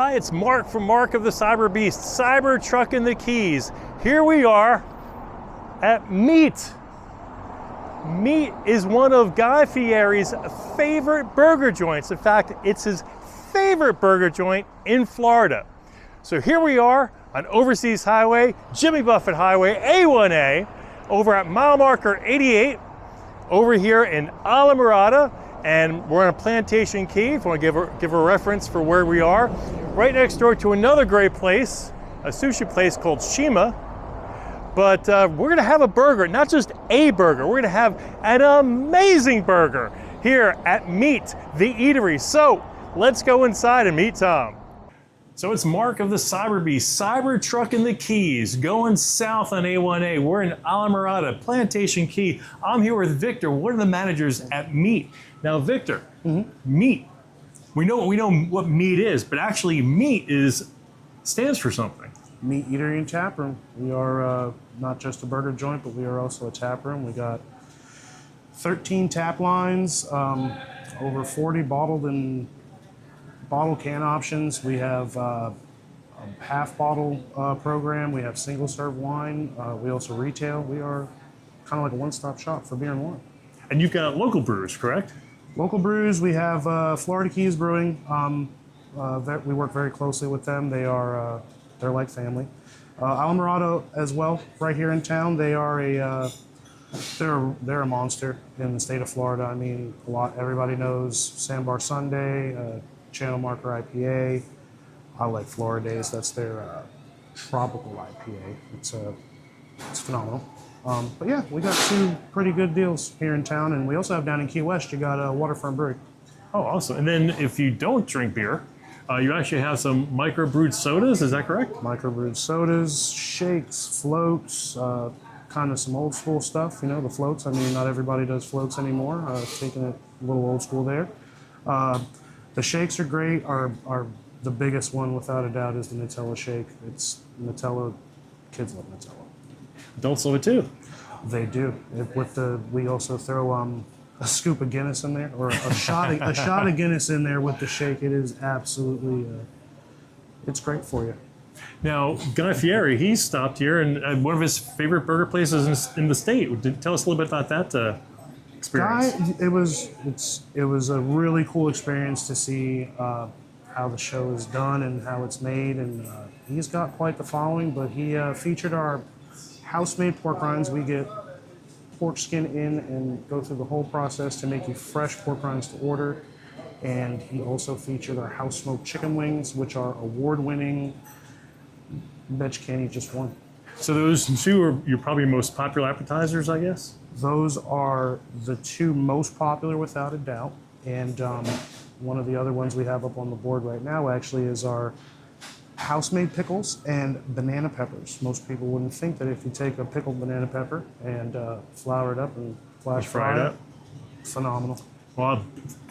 Hi, it's Mark from Mark of the Cyberbeast, Cybertruckin the Keys. Here we are at M.E.A.T. M.E.A.T is one of Guy Fieri's favorite burger joints. In fact, it's his favorite burger joint in Florida. So here we are on Overseas Highway, Jimmy Buffett Highway, A1A, over at mile marker 88, over here in Islamorada, and we're on a Plantation Key, if you want to give a reference for where we are. Right next door to another great place, a sushi place called Shima. But we're gonna have a burger, not just a burger, we're gonna have an amazing burger here at M.E.A.T, the eatery. So let's go inside and meet Tom. So it's Mark of the Cyberbeast, Cybertruckin the Keys, going south on A1A. We're in Islamorada, Plantation Key. I'm here with Victor, one of the managers at M.E.A.T. Now, Victor, M.E.A.T, we know what M.E.A.T is, but actually M.E.A.T stands for something. M.E.A.T Eatery and Tap Room. We are not just a burger joint, but we are also a tap room. We got 13 tap lines, over 40 bottled and bottle can options. We have a half bottle program. We have single serve wine. We also retail. We are kind of like a one-stop shop for beer and wine. And you've got local brewers, correct? Local brews, we have Florida Keys Brewing. We work very closely with them. They're like family. Islamorada as well, right here in town. They are they're a monster in the state of Florida. I mean, everybody knows Sandbar Sunday, Channel Marker IPA. I like Floridays. That's their tropical IPA. It's phenomenal. But yeah, we got two pretty good deals here in town, and we also have down in Key West, you got Waterfront Brewery. Oh, awesome. And then if you don't drink beer, you actually have some microbrewed sodas, is that correct? Microbrewed sodas, shakes, floats, kind of some old school stuff, you know, the floats. I mean, not everybody does floats anymore, taking it a little old school there. The shakes are great. The biggest one, without a doubt, is the Nutella shake. It's Nutella, kids love Nutella. Adults love it too. They do. We also throw a scoop of Guinness in there, or a shot of Guinness in there with the shake. It is absolutely, it's great for you. Now, Guy Fieri, he stopped here, and one of his favorite burger places in the state. Tell us a little bit about that experience. Guy, it was a really cool experience to see how the show is done and how it's made, and he's got quite the following. But he featured our house-made pork rinds. We get pork skin in and go through the whole process to make you fresh pork rinds to order. And he also featured our house-smoked chicken wings, which are award-winning. Bet you can't eat just one. So those two are your probably most popular appetizers, I guess? Those are the two most popular without a doubt. And one of the other ones we have up on the board right now actually is our house-made pickles and banana peppers. Most people wouldn't think that if you take a pickled banana pepper and flour it up and flash fry it, phenomenal. Well,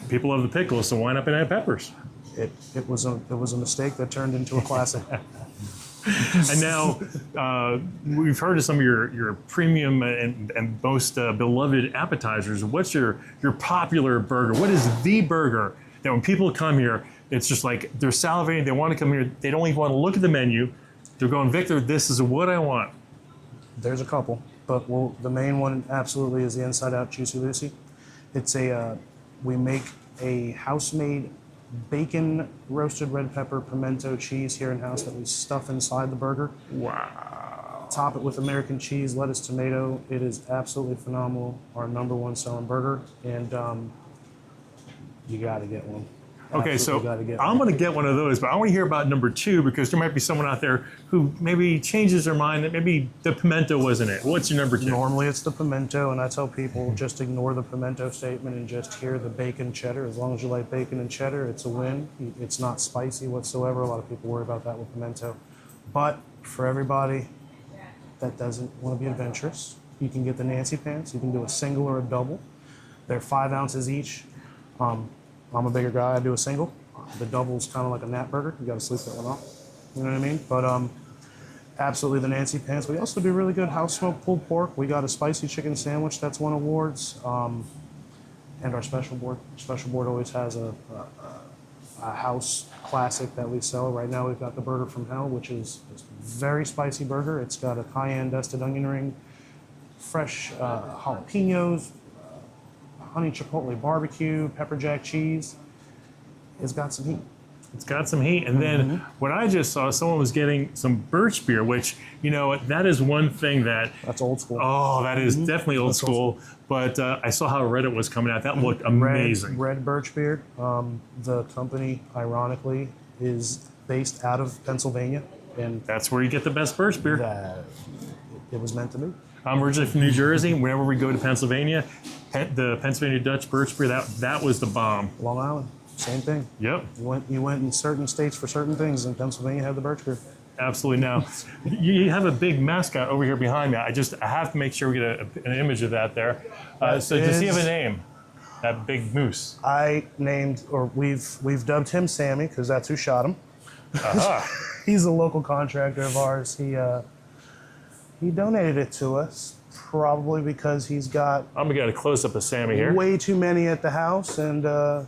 people love the pickles, so why not banana peppers? It was a mistake that turned into a classic. And now we've heard of some of your premium and most beloved appetizers. What's your popular burger? What is the burger that when people come here, it's just like they're salivating, they want to come here, they don't even want to look at the menu. They're going, Victor, this is what I want. There's a couple, but the main one absolutely is the Inside Out Juicy Lucy. It's we make a house-made bacon roasted red pepper pimento cheese here in-house that we stuff inside the burger. Wow. Top it with American cheese, lettuce, tomato. It is absolutely phenomenal. Our #1 selling burger, and you got to get one. Okay, so I'm going to get one of those, but I want to hear about #2 because there might be someone out there who maybe changes their mind that maybe the pimento wasn't it. What's your #2? Normally it's the pimento, and I tell people just ignore the pimento statement and just hear the bacon cheddar. As long as you like bacon and cheddar, it's a win. It's not spicy whatsoever. A lot of people worry about that with pimento. But for everybody that doesn't want to be adventurous, you can get the Nancy Pants. You can do a single or a double. They're 5 ounces each. I'm a bigger guy, I do a single. The double's kind of like a nat burger. You gotta sleep that one off. You know what I mean? But absolutely the Nancy Pants. We also do really good house smoked pulled pork. We got a spicy chicken sandwich that's won awards. And our special board. Special board always has a a house classic that we sell. Right now we've got the Burger from Hell, which is a very spicy burger. It's got a cayenne dusted onion ring, fresh jalapenos, honey chipotle barbecue, pepper jack cheese. It's got some heat. It's got some heat. And then what I just saw, someone was getting some birch beer, which, you know, that is one thing that... That's old school. Oh, that is definitely old school. But I saw how red it was coming out. That looked amazing. Red birch beer. The company, ironically, is based out of Pennsylvania. And that's where you get the best birch beer. It was meant to be. I'm originally from New Jersey. Whenever we go to Pennsylvania, the Pennsylvania Dutch birch beer, that was the bomb. Long Island. Same thing. Yep. You went in certain states for certain things, and Pennsylvania had the birch beer. Absolutely. Now, you have a big mascot over here behind me. I have to make sure we get an image of that there. So does he have a name? That big moose. We've dubbed him Sammy because that's who shot him. He's a local contractor of ours. He donated it to us, probably because he's got... I'm gonna get a close up of Sammy here. Way too many at the house, and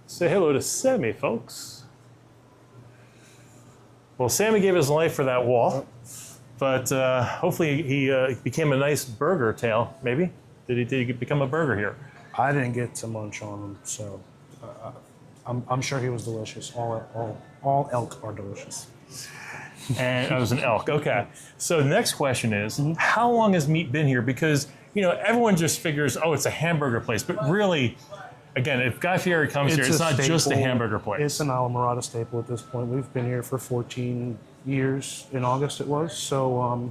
say hello to Sammy, folks. Well, Sammy gave his life for that wall, but hopefully he became a nice burger tail, maybe? Did he become a burger here? I didn't get to munch on him, so I'm sure he was delicious. All elk are delicious. And it was an elk, okay. So the next question is, how long has M.E.A.T been here? Because, you know, everyone just figures, oh, it's a hamburger place, but really, again, if Guy Fieri comes here, it's not just a hamburger place. It's an Islamorada staple at this point. We've been here for 14 years. In August it was. So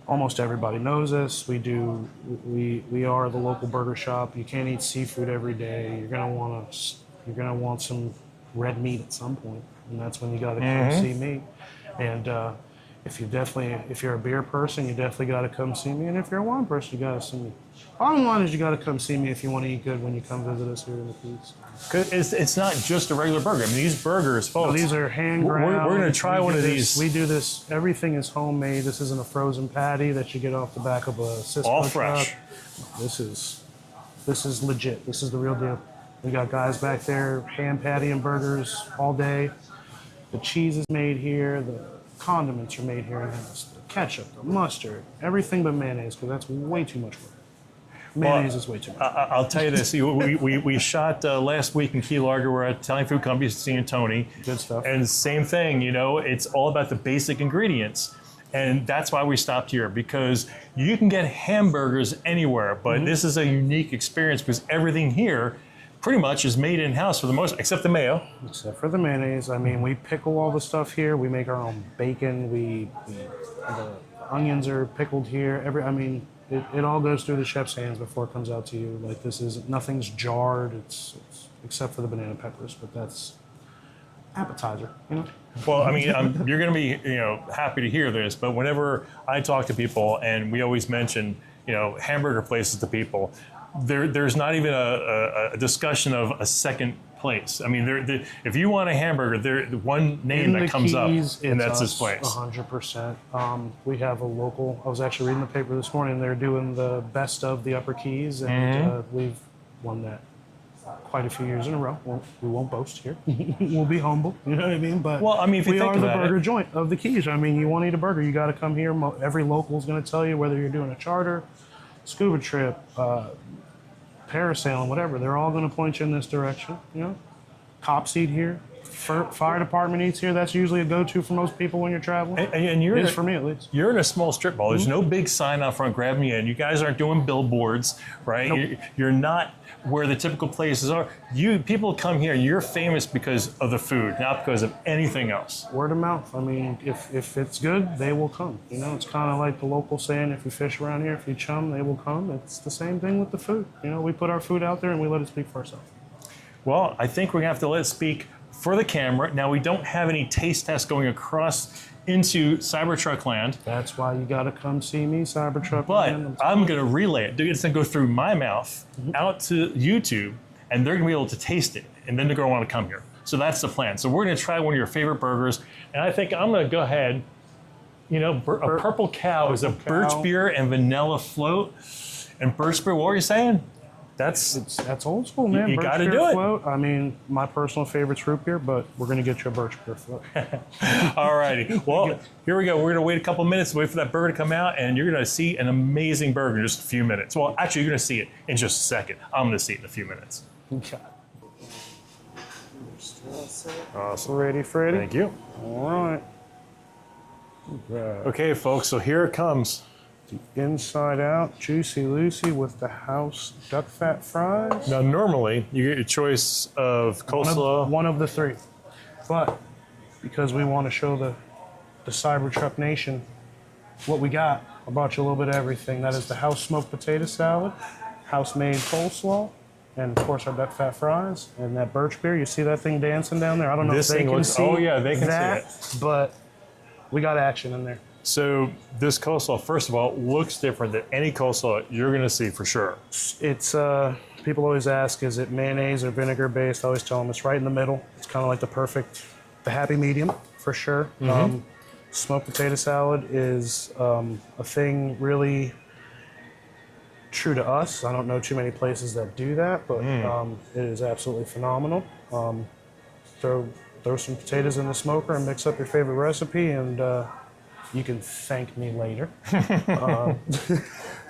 almost everybody knows us. We are the local burger shop. You can't eat seafood every day. You're gonna want some red meat at some point, and that's when you got to come see me. And if you're a beer person, you definitely got to come see me. And if you're a wine person, you got to see me. Bottom line is you got to come see me if you want to eat good when you come visit us here in the Keys. It's not just a regular burger. I mean, these burgers, folks. No, these are hand ground. We're going to try one of these. We do this. Everything is homemade. This isn't a frozen patty that you get off the back of a Cisco all truck. fresh. This is legit. This is the real deal. We got guys back there hand pattying burgers all day. The cheese is made here. The condiments are made here in-house. The ketchup, the mustard, everything but mayonnaise, because that's way too much work. Mayonnaise is way too much. I'll tell you this. We shot last week in Key Largo. We're at Italian Food Company, seeing Tony. Good stuff. And same thing, you know, it's all about the basic ingredients. And that's why we stopped here, because you can get hamburgers anywhere, but this is a unique experience because everything here pretty much is made in-house for the most, except the mayo. Except for the mayonnaise. I mean, we pickle all the stuff here. We make our own bacon. The onions are pickled here. It all goes through the chef's hands before it comes out to you. Like, nothing's jarred. It's except for the banana peppers, but that's appetizer, you know? Well, I mean, you're going to be, you know, happy to hear this, but whenever I talk to people, and we always mention, you know, hamburger places to people, there's not even a discussion of a second place. I mean, if you want a hamburger, the one name that comes up, and that's this place. 100%. We have a local. I was actually reading the paper this morning. They're doing the best of the Upper Keys, and we've won that quite a few years in a row. We won't boast here. We'll be humble. You know what I mean? But well, I mean, if you we think are the about burger joint of the Keys. I mean, you want to eat a burger, you got to come here. Every local is going to tell you whether you're doing a charter, scuba trip, parasailing, whatever. They're all going to point you in this direction. You know, cops eat here. Fire department eats here. That's usually a go-to for most people when you're traveling. And it is for me, at least. You're in a small strip mall. There's no big sign out front, grab me in. You guys aren't doing billboards, right? Nope. You're not where the typical places are. People come here, you're famous because of the food, not because of anything else. Word of mouth. I mean, if it's good, they will come. You know, it's kind of like the local saying, if you fish around here, if you chum, they will come. It's the same thing with the food. You know, we put our food out there and we let it speak for ourselves. Well, I think we're going to have to let it speak for the camera. Now, we don't have any taste tests going across into Cybertruck land. That's why you got to come see me, Cybertruck But land. I'm going to relay it. It's going to go through my mouth out to YouTube, and they're going to be able to taste it, and then they're going to want to come here. So that's the plan. So we're going to try one of your favorite burgers, and I think I'm going to go ahead. You know, a Purple Cow is a birch beer and vanilla float. And birch beer, what were you saying? That's old school, man. You Birch gotta beer do it. float. I mean, my personal favorite's root beer, but we're gonna get you a birch beer float. All righty. Well, here we go. We're gonna wait a couple minutes, wait for that burger to come out, and you're gonna see an amazing burger in just a few minutes. Well, actually, you're gonna see it in just a second. I'm gonna see it in a few minutes. Okay. Awesome. Ready, Freddie? Thank you. All right. Okay, folks, so here it comes. Inside out, Juicy Lucy with the house duck fat fries. Now, normally, you get your choice of coleslaw. One of the three. But because we want to show the Cybertruck Nation what we got, I brought you a little bit of everything. That is the house smoked potato salad, house made coleslaw, and of course our duck fat fries, and that birch beer. You see that thing dancing down there? I don't know This if they thing can looks- see oh, yeah, they can see that, it. but we got action in there. So this coleslaw, first of all, looks different than any coleslaw you're going to see for sure. It's people always ask, is it mayonnaise or vinegar based? I always tell them it's right in the middle. It's kind of like the happy medium for sure. Smoked potato salad is a thing really true to us. I don't know too many places that do that, but it is absolutely phenomenal. Throw some potatoes in the smoker and mix up your favorite recipe, and you can thank me later.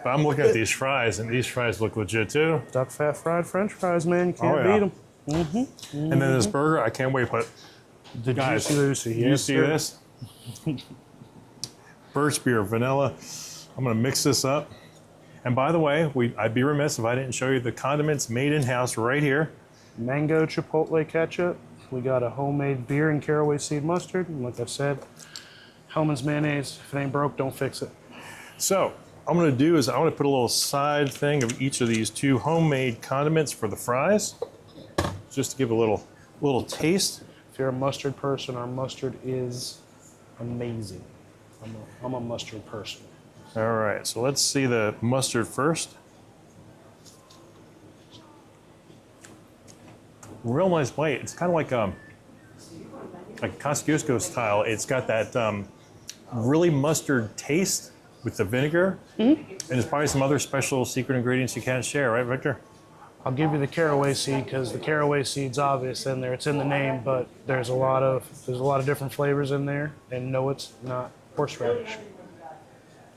I'm looking at these fries, and these fries look legit too. Duck fat fried French fries, man. You can't yeah. beat them. And then this burger, I can't wait. But The guys, Juicy Lucy. you Yes, see sir. this? Birch beer, vanilla. I'm gonna mix this up. And by the way, I'd be remiss if I didn't show you the condiments made in-house right here. Mango chipotle ketchup. We got a homemade beer and caraway seed mustard. And like I said, Hellman's mayonnaise. If it ain't broke, don't fix it. So what I'm gonna do is I'm gonna put a little side thing of each of these two homemade condiments for the fries, just to give a little taste. If you're a mustard person, our mustard is amazing. I'm a mustard person. All right, so let's see the mustard first. Real nice bite. It's kind of like Kosciuszko style. It's got that really mustard taste with the vinegar, and there's probably some other special secret ingredients you can't share, right, Victor? I'll give you the caraway seed because the caraway seed's obvious in there. It's in the name, but there's a lot of different flavors in there, and no, it's not horseradish.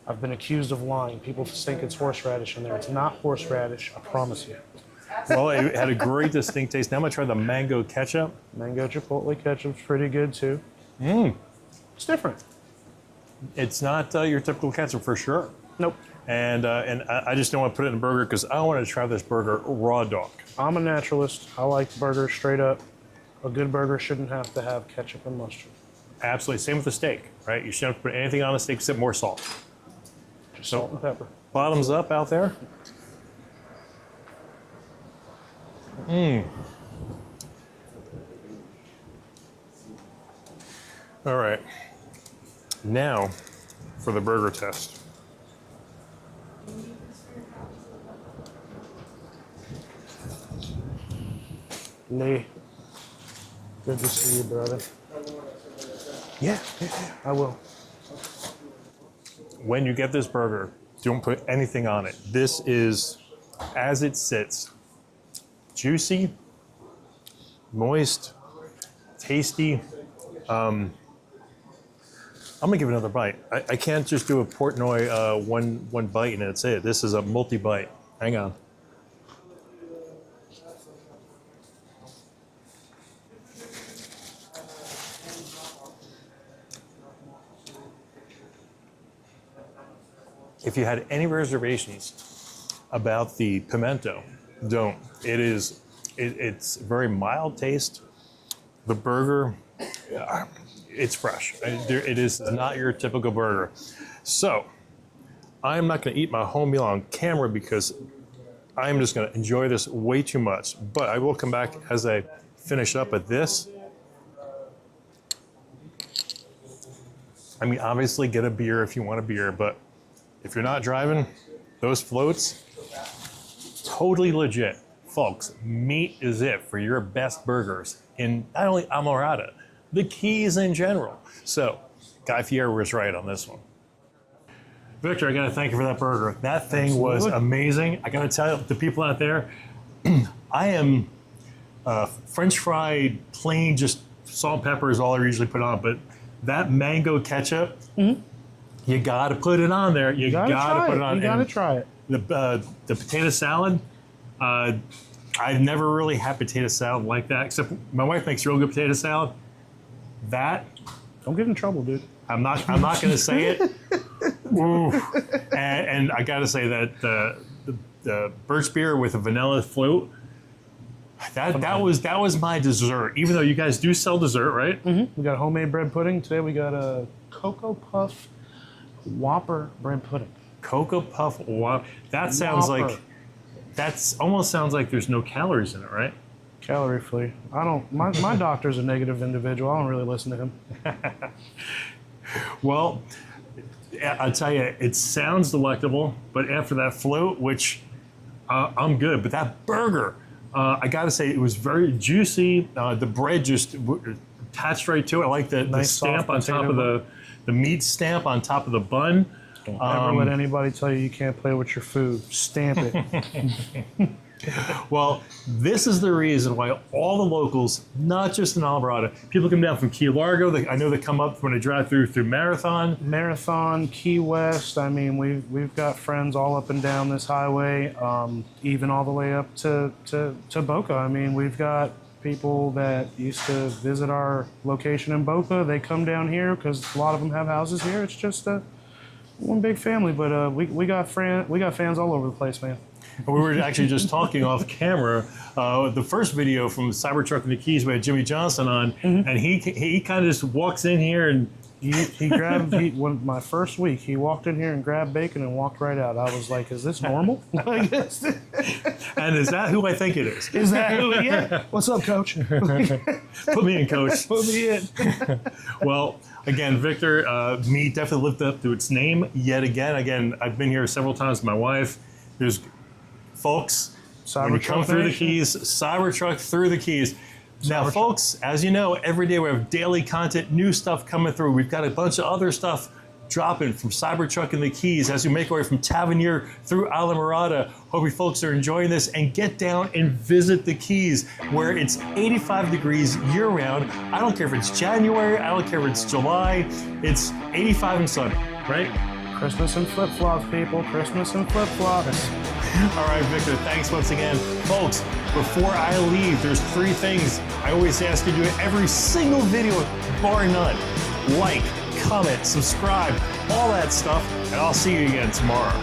I've been accused of lying. People think it's horseradish in there. It's not horseradish, I promise you. Well, it had a great distinct taste. Now I'm gonna try the mango ketchup. Mango chipotle ketchup's pretty good too. It's different. It's not your typical ketchup for sure. Nope. And I just don't want to put it in a burger because I want to try this burger raw dog. I'm a naturalist. I like burgers straight up. A good burger shouldn't have to have ketchup and mustard. Absolutely. Same with the steak, right? You shouldn't have to put anything on a steak except more salt. Just salt and pepper. Bottoms up out there. All right. Now for the burger test. Lee, good to see you, brother. Yeah, I will. When you get this burger, don't put anything on it. This is, as it sits, juicy, moist, tasty. I'm gonna give it another bite. I can't just do a Portnoy one bite and that's it. This is a multi-bite. Hang on. If you had any reservations about the pimento, don't. It's very mild taste. The burger, it's fresh. It is not your typical burger. So, I'm not gonna eat my whole meal on camera because I'm just gonna enjoy this way too much. But I will come back as I finish up at this. I mean, obviously get a beer if you want a beer, but if you're not driving, those floats, totally legit. Folks, meat is it for your best burgers in not only Islamorada, the Keys in general. So, Guy Fieri was right on this one. Victor, I got to thank you for that burger. That thing was amazing. I got to tell the people out there, I am French fried, plain, just salt and pepper is all I usually put on. But that mango ketchup, you got to put it on there. You got to put it on. You got to try it. The potato salad, I've never really had potato salad like that, except my wife makes real good potato salad. That, don't get in trouble, dude. I'm not going to say it. Ooh. And I got to say that the birch beer with a vanilla float, that was my dessert. Even though you guys do sell dessert, right? We got homemade bread pudding. Today we got a Cocoa Puff Whopper bread pudding. Cocoa Puff Whopper. That sounds like, that's almost sounds like there's no calories in it, right? Calorie free. I don't. My doctor's a negative individual. I don't really listen to him. Well, I'll tell you, it sounds delectable, but after that float, which I'm good, but that burger, I got to say, it was very juicy. The bread just attached right to it. I like the stamp on top of the meat stamp on top of the bun. Don't ever let anybody tell you can't play with your food. Stamp it. Well, this is the reason why all the locals, not just in Islamorada, people come down from Key Largo. I know they come up when they drive through Marathon, Key West. I mean, we've got friends all up and down this highway, even all the way up to Boca. I mean, we've got people that used to visit our location in Boca. They come down here because a lot of them have houses here. It's just one big family, but we got fans all over the place, man. We were actually just talking off camera. The first video from Cybertruck and the Keys, we had Jimmy Johnson on, and he kind of just walks in here and he grabbed when my first week he walked in here and grabbed bacon and walked right out. I was like, is this normal? And is that who I think it is? Is that who? Yeah. What's up, Coach? Put me in, Coach. Put me in. Well, again, Victor, M.E.A.T definitely lived up to its name yet again. Again, I've been here several times with my wife. There's folks, when you come through the Keys, Cybertruck through the Keys. Now, folks, as you know, every day we have daily content, new stuff coming through. We've got a bunch of other stuff dropping from Cybertruck and the Keys as we make our way from Tavernier through Islamorada. Hope you folks are enjoying this, and get down and visit the Keys where it's 85 degrees year round. I don't care if it's January, I don't care if it's July, it's 85 and sunny, right? Christmas and flip-flops, people. Christmas and flip-flops. All right, Victor, thanks once again. Folks, before I leave, there's 3 things I always ask you to do in every single video, bar none. Like, comment, subscribe, all that stuff, and I'll see you again tomorrow.